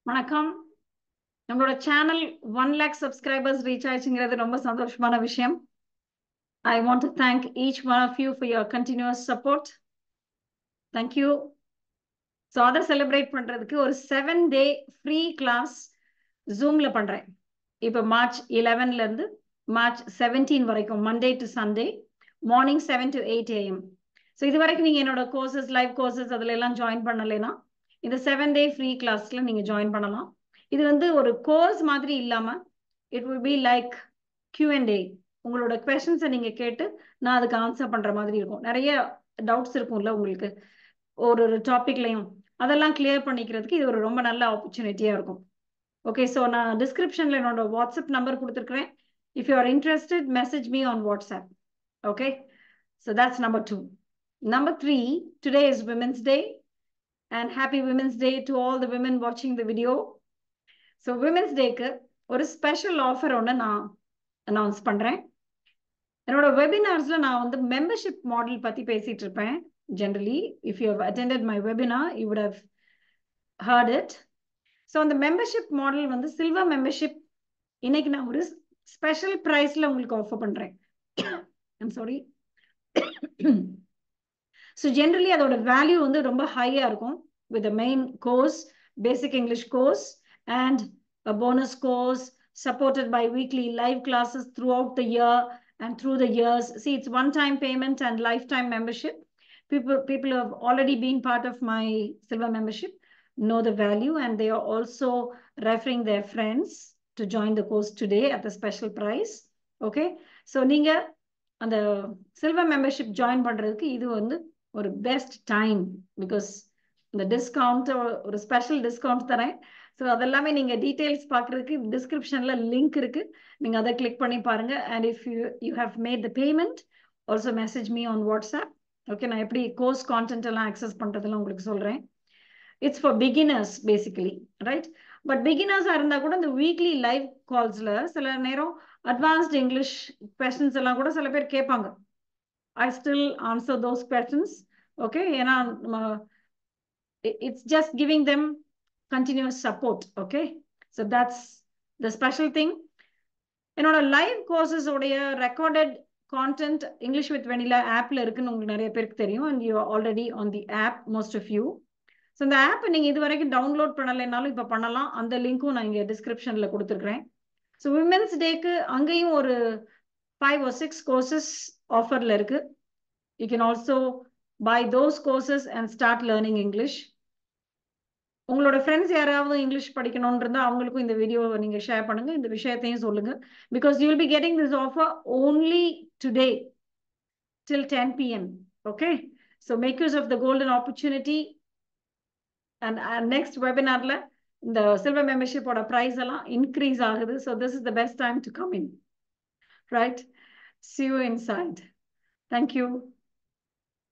வணக்கம். நம்மளோட channel 1 lakh subscribers reach ஆயிடுச்சுங்கிறது ரொம்ப சந்தோஷமான விஷயம். I want to thank each one of you for your continuous support. Thank you. So அதை celebrate பண்றதுக்கு ஒரு 7-day free class Zoomல பண்றேன். இப்போ March 11ல இருந்து March 17 வரைக்கும் Monday to Sunday morning 7 to 8 AM. So இது வரைக்கும் நீங்க என்னோட கோர்சஸ் லைவ் கோர்சஸ் அதுல எல்லாம் ஜாயின் பண்ணலைன்னா இந்த 7-day free கிளாஸ்ல நீங்க ஜாயின் பண்ணலாம். இது வந்து ஒரு கோர்ஸ் மாதிரி இல்லாம it will be like Q&A. உங்களோட கொஸ்டின்ஸை நீங்க கேட்டு நான் அதுக்கு ஆன்சர் பண்ற மாதிரி இருக்கும். நிறைய டவுட்ஸ் இருக்கும்ல உங்களுக்கு ஒரு டாபிக்லையும் அதெல்லாம் கிளியர் பண்ணிக்கிறதுக்கு இது ஒரு ரொம்ப நல்ல ஆப்பர்ச்சுனிட்டியா இருக்கும். ஓகே, ஸோ நான் டிஸ்கிரிப்ஷன்ல என்னோட வாட்ஸ்அப் நம்பர் கொடுத்துருக்கிறேன். If you are interested message me on WhatsApp. Okay, so that's number 2. Number 3, today is Women's Day and happy Women's Day to all the women watching the video. So women's டேக்கு ஒரு special offer ஒன்று நான் announce பண்ணுறேன். என்னோட வெபினார்ஸ்ல நான் வந்து membership model பற்றி பேசிட்டு இருப்பேன். Generally if you have attended my webinar you would have heard it. So அந்த மெம்பர்ஷிப் மாடல் வந்து சில்வர் மெம்பர்ஷிப் இன்னைக்கு நான் ஒரு ஸ்பெஷல் ப்ரைஸில் உங்களுக்கு ஆஃபர் பண்ணுறேன். I'm sorry. ஸோ ஜென்ரலி அதோட வேல்யூ வந்து ரொம்ப ஹையாக இருக்கும். With the main course, basic English course and a bonus course supported by weekly live classes throughout the year and through the years. See, it's one-time payment and lifetime membership. People who have already been part of my silver membership know the value, and they are also referring their friends to join the course today at the special price. Okay, so நீங்க அந்த silver membership join பண்றதுக்கு இது வந்து ஒரு best time because இந்த discount ஒரு special discount தரேன். So அதெல்லாமே நீங்கள் டீட்டெயில்ஸ் பார்க்குறதுக்கு டிஸ்கிரிப்ஷனில் லிங்க் இருக்குது. நீங்கள் அதை கிளிக் பண்ணி பாருங்கள். And if you have made the payment also message me on WhatsApp. Okay, நான் எப்படி கோர்ஸ் கான்டென்ட் எல்லாம் ஆக்சஸ் பண்ணுறதுலாம் உங்களுக்கு சொல்கிறேன். It's for beginners basically, right? But பிகினர்ஸாக இருந்தால் கூட இந்த வீக்லி லைவ் கால்ஸில் சில நேரம் அட்வான்ஸ்டு இங்கிலீஷ் கொஸ்டின்ஸ் எல்லாம் கூட சில பேர் கேட்பாங்க. I still answer those questions. Okay, ஏன்னா it's just giving them continuous support. Okay, so that's the special thing. என்னோட லைவ் கோர்சஸ் உடைய recorded content English with vanilla ஆப்ல இருக்குன்னு உங்களுக்கு நிறைய பேருக்கு தெரியும். And you already on the app most of you. So இந்த ஆப் நீங்க இது வரைக்கும் டவுன்லோட் பண்ணலைனாலும் இப்போ பண்ணலாம். அந்த லிங்க்கும் நான் இங்கே டிஸ்கிரிப்ஷன்ல கொடுத்துருக்கிறேன். ஸோ விமென்ஸ் டேக்கு அங்கேயும் ஒரு 5 or 6 கோர்சஸ் ஆஃபர்ல இருக்கு. You can also buy those courses and start learning English. உங்களோட ஃப்ரெண்ட்ஸ் யாராவது இங்கிலீஷ் படிக்கணும்னு இருந்தால் அவங்களுக்கும் இந்த வீடியோவை நீங்கள் ஷேர் பண்ணுங்க, இந்த விஷயத்தையும் சொல்லுங்க. Because you will be getting this offer only today till 10 PM. Okay, so make use of the golden opportunity. And next வெபினார்ல இந்த சில்வர் மெம்பர்ஷிப்போட ப்ரைஸ் எல்லாம் இன்க்ரீஸ் ஆகுது. So this is the best time to come in, right? See you inside. Thank you.